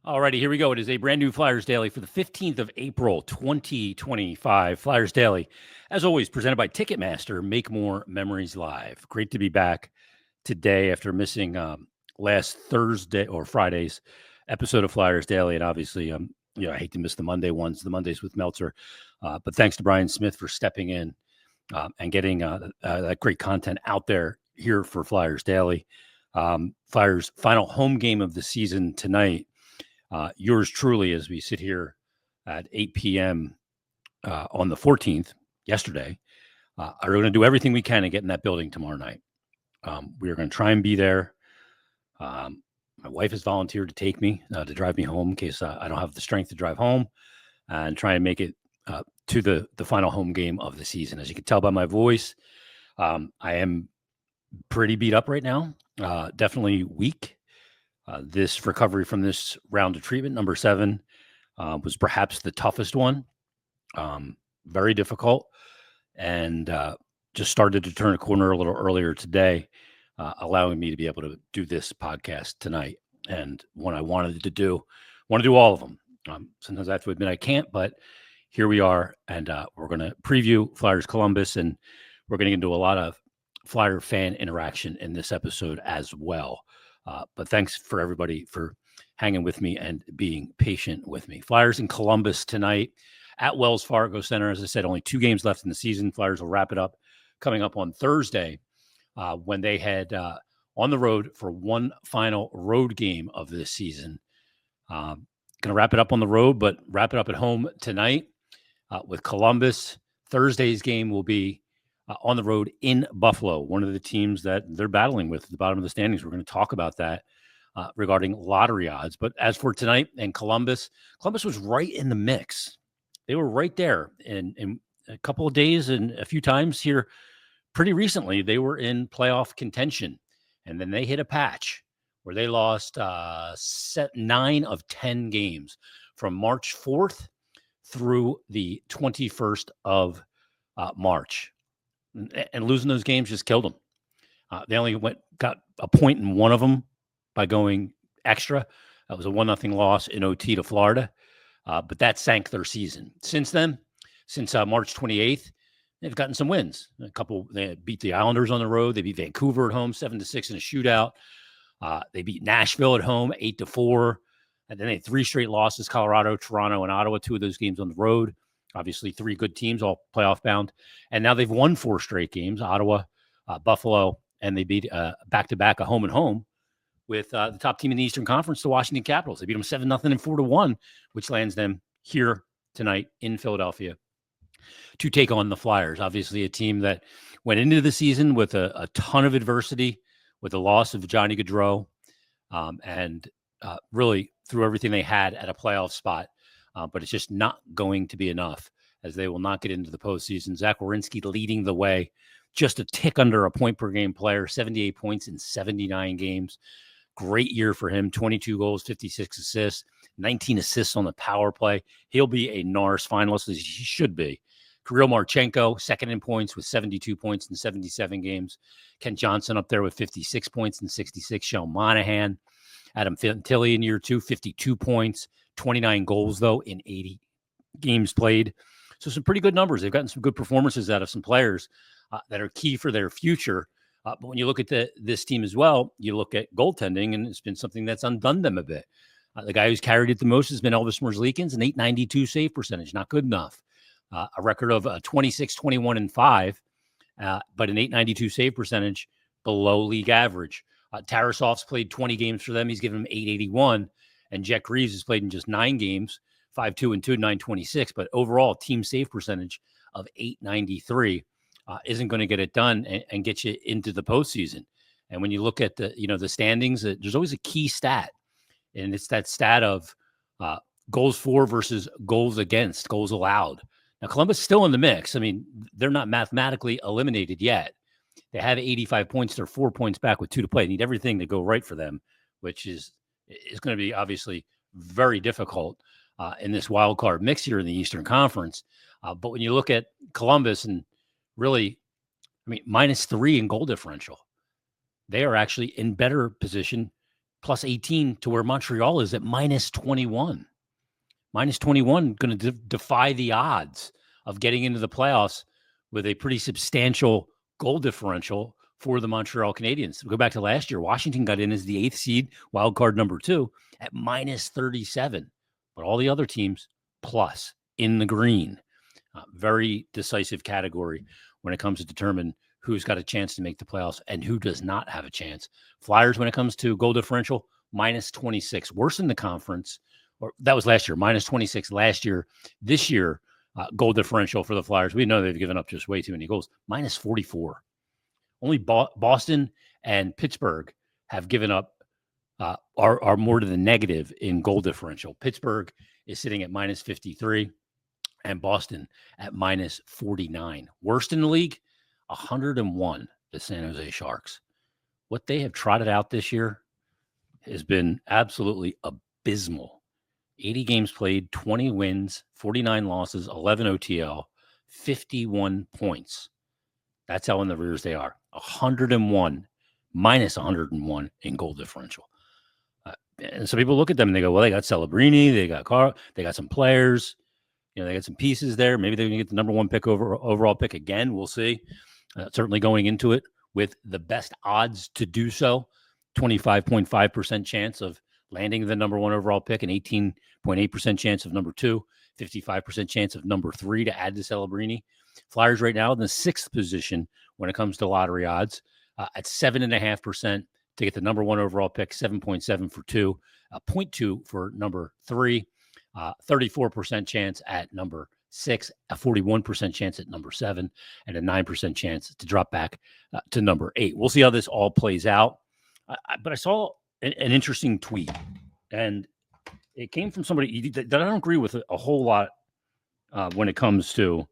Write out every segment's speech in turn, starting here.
Alrighty, here we go. It is a brand new Flyers Daily for the 15th of April, 2025. Flyers Daily, as always, presented by Ticketmaster. Make more memories live. Great to be back today after missing last Thursday or Friday's episode of Flyers Daily. And obviously, I hate to miss the Monday ones, the Mondays with Meltzer. But thanks to Brian Smith for stepping in and getting that great content out there here for Flyers Daily. Flyers' final home game of the season tonight. Yours truly, as we sit here at 8 p.m. On the 14th, yesterday, are going to do everything we can to get in that building tomorrow night. We are going to try and be there. My wife has volunteered to take me to drive me home in case I don't have the strength to drive home, and try and make it to the final home game of the season. As you can tell by my voice, I am pretty beat up right now, definitely weak. This recovery from this round of treatment, number 7, was perhaps the toughest one. Very difficult, and just started to turn a corner a little earlier today, allowing me to be able to do this podcast tonight. And what I wanted to want to do all of them. Sometimes I have to admit I can't, but here we are, and we're going to preview Flyers Columbus, and we're going to get into a lot of Flyer fan interaction in this episode as well. But thanks for everybody for hanging with me and being patient with me. Flyers in Columbus tonight at Wells Fargo Center. As I said, only 2 games left in the season. Flyers will wrap it up coming up on Thursday when they head on the road for one final road game of this season. Going to wrap it up on the road, but wrap it up at home tonight with Columbus. Thursday's game will be on the road in Buffalo, one of the teams that they're battling with at the bottom of the standings. We're going to talk about that regarding lottery odds. But as for tonight and Columbus was right in the mix. They were right there in a couple of days and a few times here pretty recently. They were in playoff contention, and then they hit a patch where they lost 9 of 10 games from March 4th through the 21st of March. And losing those games just killed them. They only got a point in one of them by going extra. That was a 1-0 loss in OT to Florida, but that sank their season. Since then, since March 28th, they've gotten some wins. They beat the Islanders on the road. They beat Vancouver at home 7-6 in a shootout. They beat Nashville at home 8-4, and then they had 3 straight losses: Colorado, Toronto, and Ottawa. 2 of those games on the road. Obviously, 3 good teams, all playoff bound. And now they've won 4 straight games: Ottawa, Buffalo, and they beat back-to-back, a home and home, with the top team in the Eastern Conference, the Washington Capitals. They beat them 7-0 and 4-1, which lands them here tonight in Philadelphia to take on the Flyers. Obviously, a team that went into the season with a ton of adversity, with the loss of Johnny Gaudreau, and really threw everything they had at a playoff spot. But it's just not going to be enough, as they will not get into the postseason. Zach Werenski leading the way, just a tick under a point per game player, 78 points in 79 games. Great year for him, 22 goals, 56 assists, 19 assists on the power play. He'll be a Norris finalist, as he should be. Kirill Marchenko, second in points with 72 points in 77 games. Kent Johnson up there with 56 points in 66. Sean Monahan. Adam Fantilli in year 2, 52 points. 29 goals, though, in 80 games played. So some pretty good numbers. They've gotten some good performances out of some players that are key for their future. But when you look at this team as well, you look at goaltending, and it's been something that's undone them a bit. The guy who's carried it the most has been Elvis Merzlikins, an .892 save percentage. Not good enough. A record of 26, 21, and 5, but an .892 save percentage below league average. Tarasov's played 20 games for them. He's given them .881. And Jack Greaves has played in just 9 games, 5-2 and 2, 926. But overall, team save percentage of .893 isn't going to get it done and get you into the postseason. And when you look at the standings, there's always a key stat, and it's that stat of goals for versus goals against, goals allowed. Now, Columbus is still in the mix. I mean, they're not mathematically eliminated yet. They have 85 points. They're 4 points back with 2 to play. They need everything to go right for them, which is going to be obviously very difficult in this wild card mix here in the Eastern Conference. But when you look at Columbus, and really, I mean, -3 in goal differential, they are actually in better position plus 18 to where Montreal is at minus 21. Minus 21 going to defy the odds of getting into the playoffs with a pretty substantial goal differential for the Montreal Canadiens. We'll go back to last year. Washington got in as the 8th seed, wild card number 2, at minus 37. But all the other teams plus in the green. Very decisive category when it comes to determine who's got a chance to make the playoffs and who does not have a chance. Flyers, when it comes to goal differential, minus 26. Worse in the conference. Or that was last year, minus 26 last year. This year, goal differential for the Flyers, we know they've given up just way too many goals, minus 44. Only Boston and Pittsburgh have given up, are more to the negative in goal differential. Pittsburgh is sitting at minus 53 and Boston at minus 49. Worst in the league, 101, the San Jose Sharks. What they have trotted out this year has been absolutely abysmal. 80 games played, 20 wins, 49 losses, 11 OTL, 51 points. That's how in the rears they are. 101, minus 101 in goal differential. And so people look at them and they go, well, they got Celebrini, they got some players, they got some pieces there. Maybe they're going to get the number 1 pick overall pick again. We'll see. Certainly going into it with the best odds to do so, 25.5% chance of landing the number 1 overall pick, an 18.8% chance of number 2, 55% chance of number 3 to add to Celebrini. Flyers right now in the 6th position when it comes to lottery odds at 7.5% to get the number 1 overall pick, 7.7 for 2, 0.2 for number 3, 34% chance at number 6, a 41% chance at number 7, and a 9% chance to drop back to number 8. We'll see how this all plays out. But I saw an interesting tweet, and it came from somebody that I don't agree with a whole lot when it comes to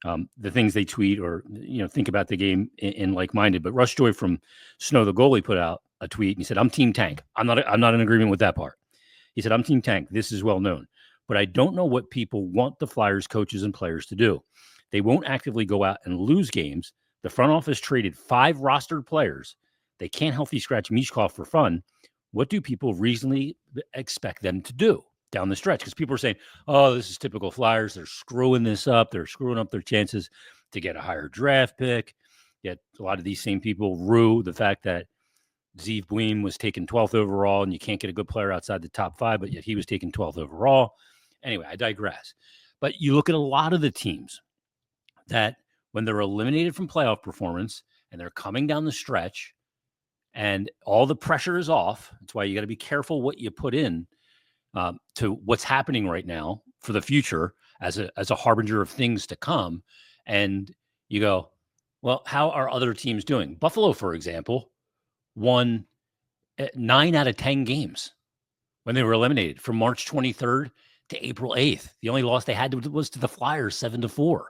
the things they tweet or think about the game in like-minded. But Russ Joy from Snow the Goalie put out a tweet, and he said, "I'm Team Tank. I'm not in agreement with that part." He said, "I'm Team Tank. This is well known, but I don't know what people want the Flyers coaches and players to do. They won't actively go out and lose games. The front office traded 5 rostered players. They can't healthy scratch Mishkov for fun. What do people reasonably expect them to do down the stretch?" Because people are saying, oh, this is typical Flyers. They're screwing this up. They're screwing up their chances to get a higher draft pick. Yet a lot of these same people rue the fact that Zeev Buim was taken 12th overall, and you can't get a good player outside the top 5, but yet he was taken 12th overall. Anyway, I digress. But you look at a lot of the teams that when they're eliminated from playoff performance and they're coming down the stretch, and all the pressure is off. That's why you got to be careful what you put in to what's happening right now for the future as a harbinger of things to come. And you go, well, how are other teams doing? Buffalo, for example, won 9 out of 10 games when they were eliminated from March 23rd to April 8th. The only loss they had was to the Flyers, 7-4.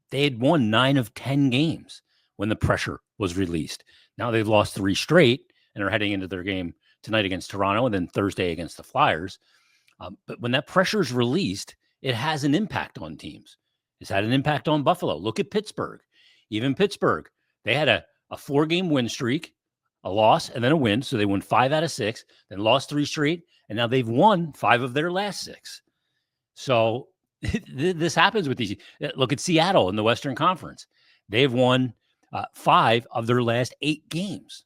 They had won 9 of 10 games when the pressure was released. Now they've lost 3 straight and are heading into their game tonight against Toronto and then Thursday against the Flyers. But when that pressure is released, it has an impact on teams. It's had an impact on Buffalo. Look at Pittsburgh. Even Pittsburgh, they had a 4-game win streak, a loss, and then a win. So they won 5 out of 6, then lost 3 straight, and now they've won 5 of their last 6. So this happens with these. Look at Seattle in the Western Conference. They've won 5 of their last 8 games.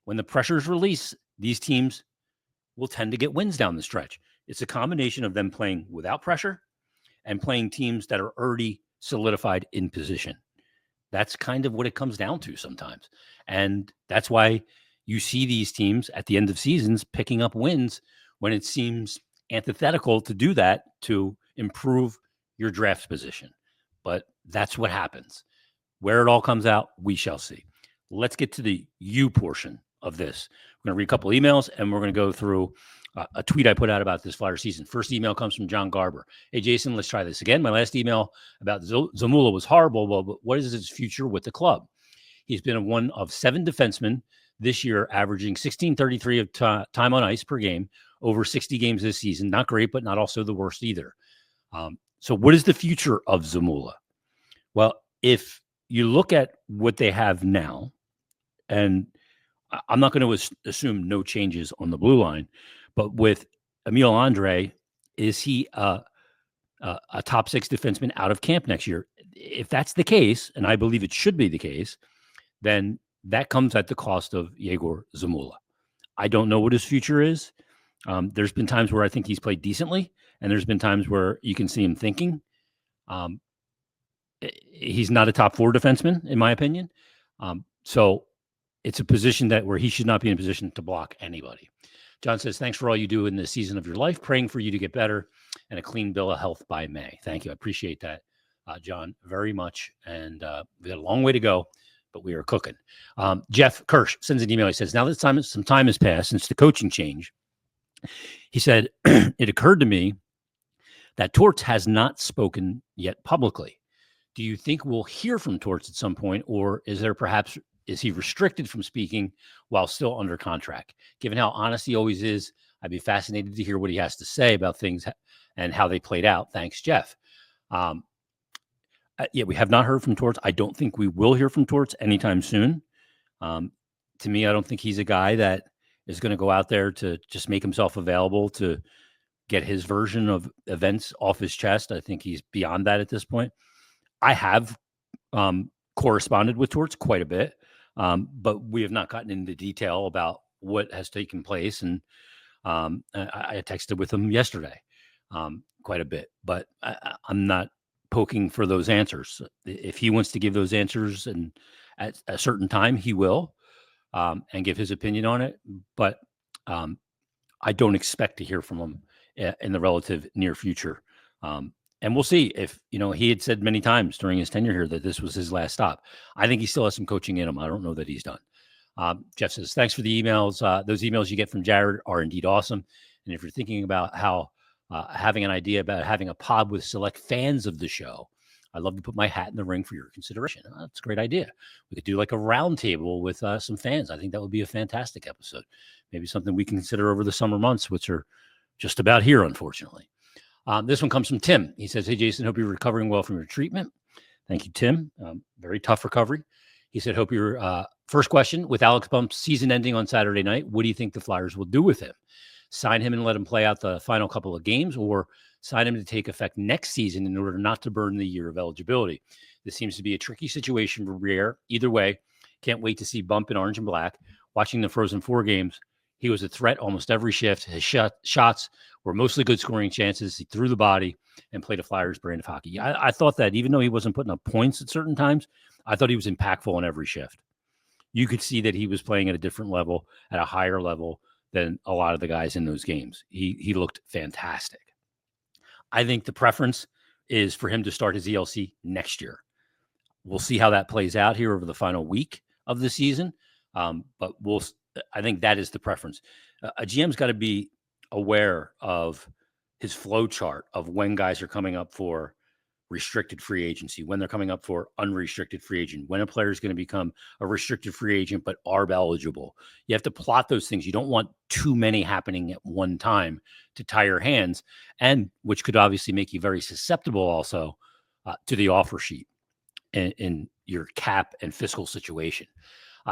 When the pressure is released, these teams will tend to get wins down the stretch. It's a combination of them playing without pressure and playing teams that are already solidified in position. That's kind of what it comes down to sometimes. And that's why you see these teams at the end of seasons picking up wins when it seems antithetical to do that to improve your draft position. But that's what happens. Where it all comes out, we shall see. Let's get to the you portion of this. We're going to read a couple emails, and we're going to go through a tweet I put out about this Flyer season. First email comes from John Garber. Hey, Jason, let's try this again. My last email about Zamula was horrible, but what is his future with the club? He's been one of 7 defensemen this year, averaging 16.33 of time on ice per game, over 60 games this season. Not great, but not also the worst either. So what is the future of Zamula? Well, if you look at what they have now, and I'm not going to assume no changes on the blue line, but with Emil Andre, is he a top 6 defenseman out of camp next year? If that's the case, and I believe it should be the case, then that comes at the cost of Yegor Zamula. I don't know what his future is. There's been times where I think he's played decently, and there's been times where you can see him thinking. He's not a top 4 defenseman, in my opinion. So it's a position where he should not be in a position to block anybody. John says, thanks for all you do in the season of your life, praying for you to get better and a clean bill of health by May. Thank you. I appreciate that, John, very much. And we got a long way to go, but we are cooking. Jeff Kirsch sends an email. He says, now that some time has passed since the coaching change, he said, it occurred to me that Torts has not spoken yet publicly. Do you think we'll hear from Torts at some point, or is he restricted from speaking while still under contract? Given how honest he always is, I'd be fascinated to hear what he has to say about things and how they played out. Thanks, Jeff. Yeah, we have not heard from Torts. I don't think we will hear from Torts anytime soon. To me, I don't think he's a guy that is going to go out there to just make himself available to get his version of events off his chest. I think he's beyond that at this point. I have corresponded with Torts quite a bit, but we have not gotten into detail about what has taken place. And I texted with him yesterday quite a bit, but I'm not poking for those answers. If he wants to give those answers and at a certain time, he will and give his opinion on it. But I don't expect to hear from him in the relative near future. And we'll see if, he had said many times during his tenure here that this was his last stop. I think he still has some coaching in him. I don't know that he's done. Jeff says, thanks for the emails. Those emails you get from Jared are indeed awesome. And if you're thinking about how having an idea about having a pod with select fans of the show, I'd love to put my hat in the ring for your consideration. That's a great idea. We could do like a round table with some fans. I think that would be a fantastic episode. Maybe something we can consider over the summer months, which are just about here, unfortunately. This one comes from Tim. He says, hey, Jason, hope you're recovering well from your treatment. Thank you, Tim. Very tough recovery. He said, hope your first question, with Alex Bump's season ending on Saturday night, what do you think the Flyers will do with him? Sign him and let him play out the final couple of games, or sign him to take effect next season in order not to burn the year of eligibility? This seems to be a tricky situation for Briere. Either way, can't wait to see Bump in orange and black. Watching the Frozen Four games, he was a threat almost every shift. His shots were mostly good scoring chances. He threw the body and played a Flyers brand of hockey. I thought that even though he wasn't putting up points at certain times, I thought he was impactful on every shift. You could see that he was playing at a different level, at a higher level than a lot of the guys in those games. He looked fantastic. I think the preference is for him to start his ELC next year. We'll see how that plays out here over the final week of the season. But I think that is the preference. A GM's got to be aware of his flow chart of when guys are coming up for restricted free agency, when they're coming up for unrestricted free agent, when a player is going to become a restricted free agent but ARB eligible. You have to plot those things. You don't want too many happening at one time to tie your hands, and which could obviously make you very susceptible also to the offer sheet in your cap and fiscal situation.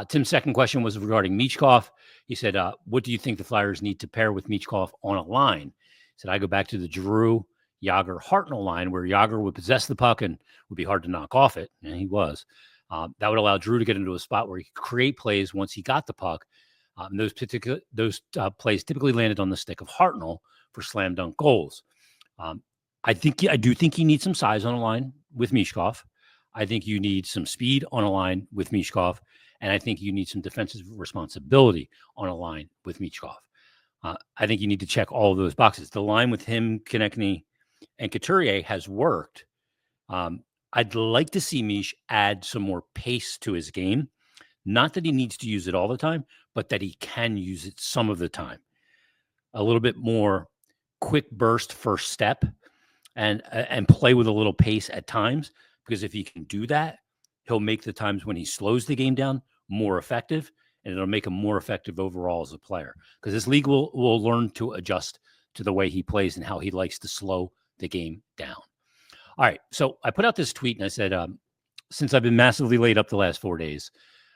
Tim's second question was regarding Michkov. He said, what do you think the Flyers need to pair with Michkov on a line? He said, I go back to the Giroux, Yager, Hartnell line, where Yager would possess the puck and would be hard to knock off it. And he was. That would allow Drew to get into a spot where he could create plays once he got the puck. Those plays typically landed on the stick of Hartnell for slam dunk goals. I do think you need some size on a line with Michkov. I think you need some speed on a line with Michkov. And I think you need some defensive responsibility on a line with Michkov. I think you need to check all of those boxes. The line with him, Konechny, and Couturier has worked. I'd like to see Mish add some more pace to his game. Not that he needs to use it all the time, but that he can use it some of the time. A little bit more quick burst first step and play with a little pace at times, because if he can do that, he'll make the times when he slows the game down more effective, and it'll make him more effective overall as a player, because this league will learn to adjust to the way he plays and how he likes to slow the game down. All right. So I put out this tweet and I said, since I've been massively laid up the last 4 days,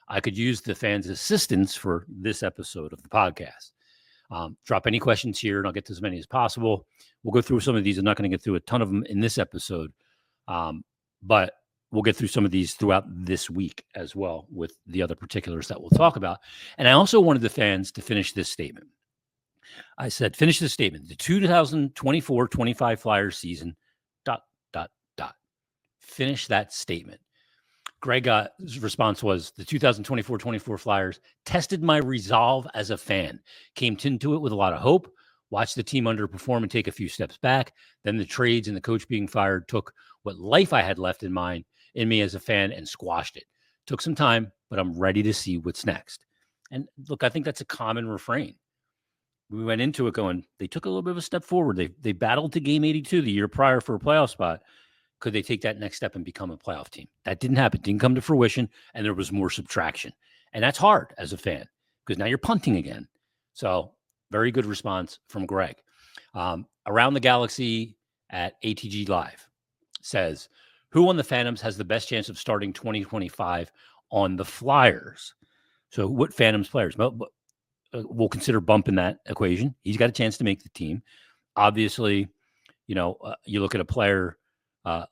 I could use the fans' assistance for this episode of the podcast. Drop any questions here, and I'll get to as many as possible. We'll go through some of these. I'm not going to get through a ton of them in this episode, but we'll get through some of these throughout this week as well with the other particulars that we'll talk about. And I also wanted the fans to finish this statement. I said, finish this statement. The 2024-25 Flyers season, ... Finish that statement. Greg's response was, the 2024-24 Flyers tested my resolve as a fan, came into it with a lot of hope, watched the team underperform and take a few steps back. Then the trades and the coach being fired took what life I had left in me as a fan and squashed it. Took some time, but I'm ready to see what's next. And look, I think that's a common refrain. We went into it going, they took a little bit of a step forward. They battled to game 82 the year prior for a playoff spot. Could they take that next step and become a playoff team? That didn't happen. Didn't come to fruition, and there was more subtraction. And that's hard as a fan because now you're punting again. So very good response from Greg. Around the Galaxy at ATG Live says, who on the Phantoms has the best chance of starting 2025 on the Flyers? So what Phantoms players? We'll consider Bump in that equation. He's got a chance to make the team. Obviously, you look at a player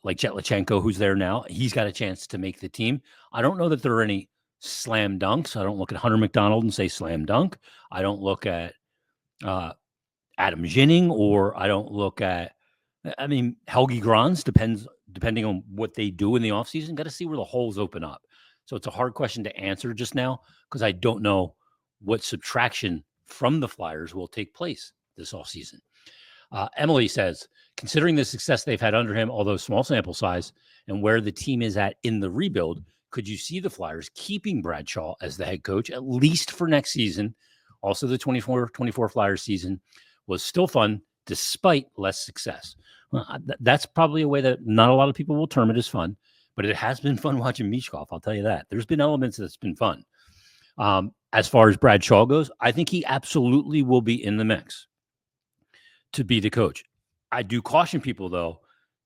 like Chetlachenko, who's there now. He's got a chance to make the team. I don't know that there are any slam dunks. I don't look at Hunter McDonald and say slam dunk. I don't look at Adam Ginning, or I don't look at, Helgi Grans, depending on what they do in the offseason. Got to see where the holes open up. So it's a hard question to answer just now because I don't know what subtraction from the Flyers will take place this offseason. Emily says, considering the success they've had under him, although small sample size, and where the team is at in the rebuild, could you see the Flyers keeping Bradshaw as the head coach, at least for next season? Also, the 24 Flyers season was still fun, despite less success. Well, that's probably a way that not a lot of people will term it as fun, but it has been fun watching Michkov, I'll tell you that. There's been elements that's been fun. As far as Bradshaw goes, I think he absolutely will be in the mix to be the coach. I do caution people, though,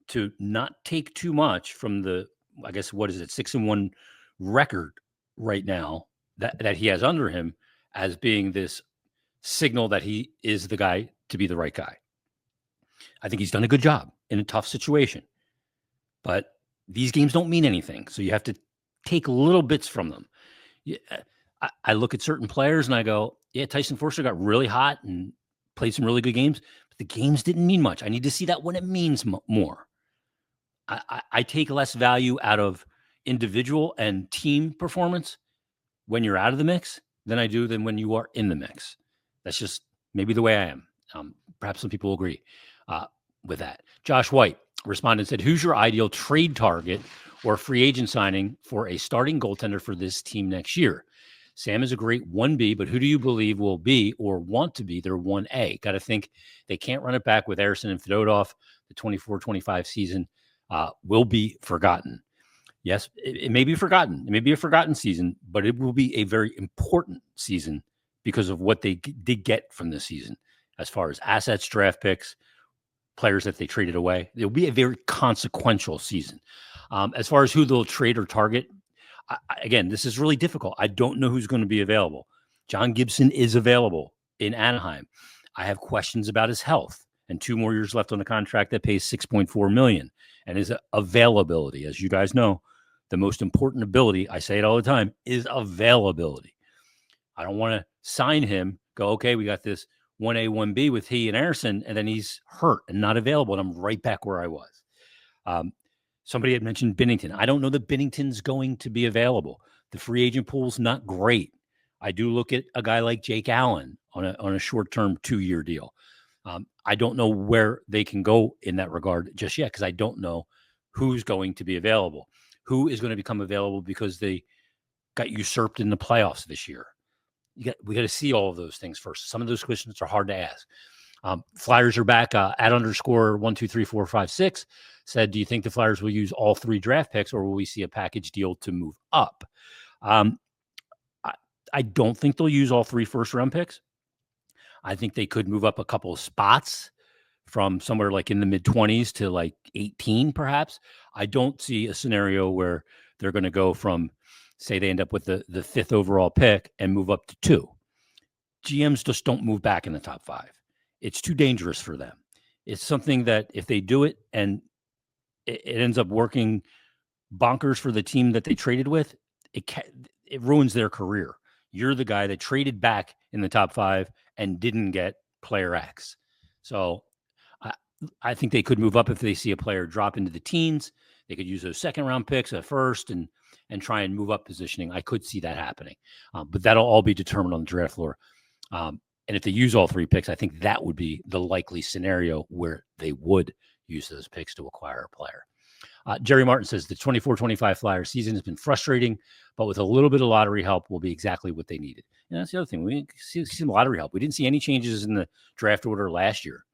to not take too much from the, 6-1 record right now that he has under him as being this signal that he is the guy to be the right guy. I think he's done a good job in a tough situation, but these games don't mean anything. So you have to take little bits from them. I look at certain players and I go, yeah, Tyson Foerster got really hot and played some really good games, but the games didn't mean much. I need to see that when it means more. I take less value out of individual and team performance when you're out of the mix than I do than when you are in the mix. That's just maybe the way I am. Perhaps some people agree with that. Josh White responded and said, who's your ideal trade target or free agent signing for a starting goaltender for this team next year? Sam is a great 1B, but who do you believe will be or want to be their 1A? Got to think they can't run it back with Ersson and Fedotov. The 24-25 season will be forgotten. Yes, it may be forgotten. It may be a forgotten season, but it will be a very important season because of what they did get from this season as far as assets, draft picks, players that they traded away. It will be a very consequential season. As far as who they'll trade or target, again, this is really difficult. I don't know who's going to be available. John Gibson is available in Anaheim. I have questions about his health and 2 more years left on the contract that pays $6.4 million and his availability. As you guys know, the most important ability, I say it all the time, is availability. I don't want to sign him, go, okay, we got this 1A, 1B with he and Ersson, and then he's hurt and not available, and I'm right back where I was. Somebody had mentioned Binnington. I don't know that Binnington's going to be available. The free agent pool's not great. I do look at a guy like Jake Allen on a short-term 2-year deal. I don't know where they can go in that regard just yet because I don't know who's going to be available, who is going to become available because they got usurped in the playoffs this year. We got to see all of those things first. Some of those questions are hard to ask. Flyers are back at _1234556 said, do you think the Flyers will use all 3 draft picks or will we see a package deal to move up? I don't think they'll use all 3 first-round picks. I think they could move up a couple of spots from somewhere like in the mid-20s to like 18, perhaps. I don't see a scenario where they're going to go from say they end up with the 5th overall pick and move up to 2. GMs just don't move back in the top 5. It's too dangerous for them. It's something that if they do it and it ends up working bonkers for the team that they traded with, it ruins their career. You're the guy that traded back in the top 5 and didn't get player X. So I think they could move up if they see a player drop into the teens. They could use those second-round picks at first and try and move up positioning. I could see that happening. But that'll all be determined on the draft floor. And if they use all 3 picks, I think that would be the likely scenario where they would use those picks to acquire a player. Jerry Martin says the 24-25 Flyers season has been frustrating, but with a little bit of lottery help will be exactly what they needed. And that's the other thing. We see some lottery help. We didn't see any changes in the draft order last year.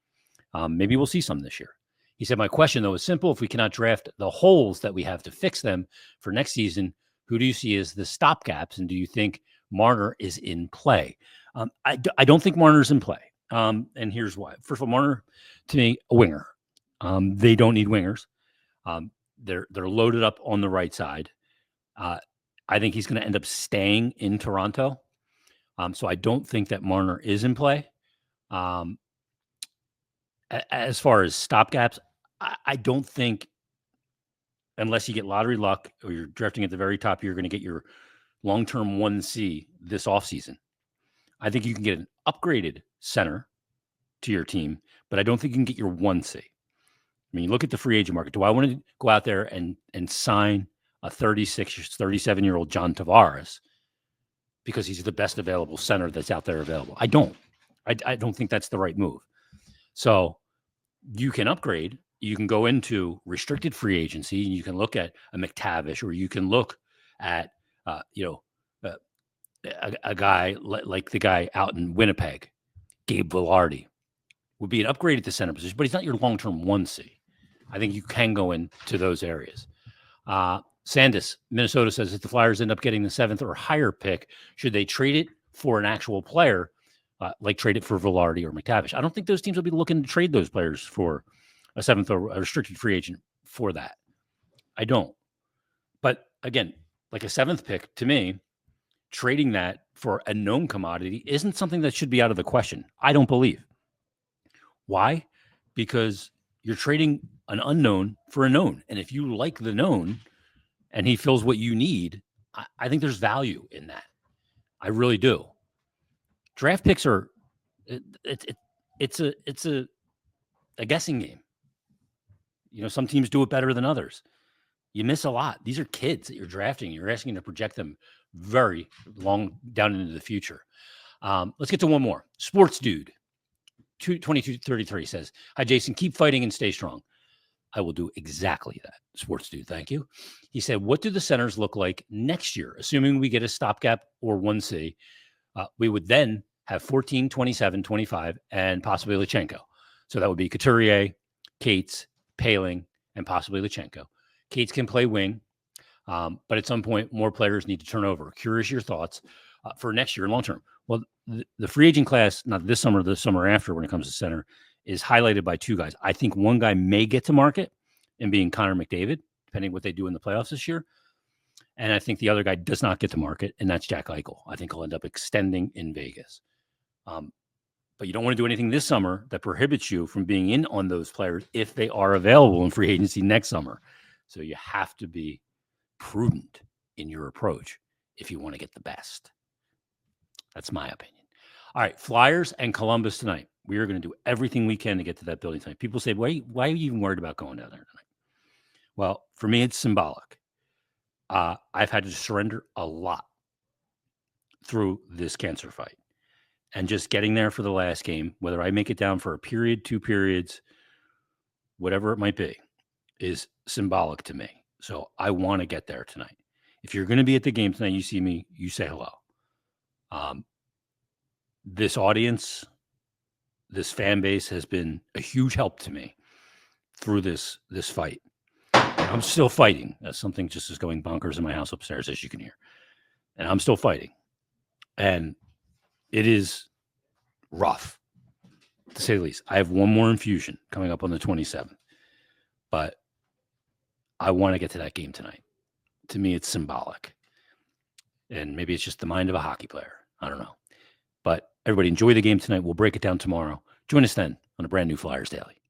Maybe we'll see some this year. He said, my question, though, is simple. If we cannot draft the holes that we have to fix them for next season, who do you see as the stopgaps? And do you think Marner is in play? I don't think Marner's in play. And here's why. First of all, Marner, to me, a winger. They don't need wingers. They're loaded up on the right side. I think he's going to end up staying in Toronto. So I don't think that Marner is in play. As far as stopgaps, I don't think, unless you get lottery luck or you're drafting at the very top, you're going to get your long-term 1C this offseason. I think you can get an upgraded center to your team, but I don't think you can get your 1C. I mean, look at the free agent market. Do I want to go out there and sign a 36 or 37-year-old John Tavares because he's the best available center that's out there available? I don't. I don't think that's the right move. So you can upgrade. You can go into restricted free agency, and you can look at a McTavish, or you can look at a guy like the guy out in Winnipeg, Gabe Vilardi, would be an upgrade at the center position, but he's not your long-term 1C. I think you can go into those areas. Sandus, Minnesota says if the Flyers end up getting the 7th or higher pick, should they trade it for an actual player, like trade it for Vilardi or McTavish? I don't think those teams will be looking to trade those players for a 7th or a restricted free agent for that. I don't. But again, like a 7th pick, to me, trading that for a known commodity isn't something that should be out of the question. I don't believe. Why? Because you're trading an unknown for a known. And if you like the known and he fills what you need, I think there's value in that. I really do. Draft picks are it's a guessing game. You know, some teams do it better than others. You miss a lot. These are kids that you're drafting. You're asking to project them very long down into the future. Let's get to one more. Sports Dude 2233 says, hi, Jason, keep fighting and stay strong. I will do exactly that. Sports Dude, thank you. He said, what do the centers look like next year? Assuming we get a stopgap or 1C, we would then have 14, 27, 25, and possibly Lachenko. So that would be Couturier, Cates, Paling, and possibly Lachenko. Cates can play wing, but at some point, more players need to turn over. Curious your thoughts for next year, long term. Well, the free agent class, not this summer, the summer after, when it comes to center, is highlighted by 2 guys. I think one guy may get to market, and being Connor McDavid, depending what they do in the playoffs this year. And I think the other guy does not get to market, and that's Jack Eichel. I think he'll end up extending in Vegas. But you don't want to do anything this summer that prohibits you from being in on those players if they are available in free agency next summer. So you have to be prudent in your approach if you want to get the best. That's my opinion. All right, Flyers and Columbus tonight. We are going to do everything we can to get to that building tonight. People say, why are you even worried about going down there tonight? Well, for me, it's symbolic. I've had to surrender a lot through this cancer fight. And just getting there for the last game, whether I make it down for a period, 2 periods, whatever it might be, is symbolic to me. So I want to get there tonight. If you're going to be at the game tonight, you see me, you say hello. This audience, this fan base has been a huge help to me through this fight. I'm still fighting. Something just is going bonkers in my house upstairs, as you can hear. And I'm still fighting. And it is rough, to say the least. I have one more infusion coming up on the 27th. But I want to get to that game tonight. To me, it's symbolic. And maybe it's just the mind of a hockey player. I don't know. But everybody enjoy the game tonight. We'll break it down tomorrow. Join us then on a brand new Flyers Daily.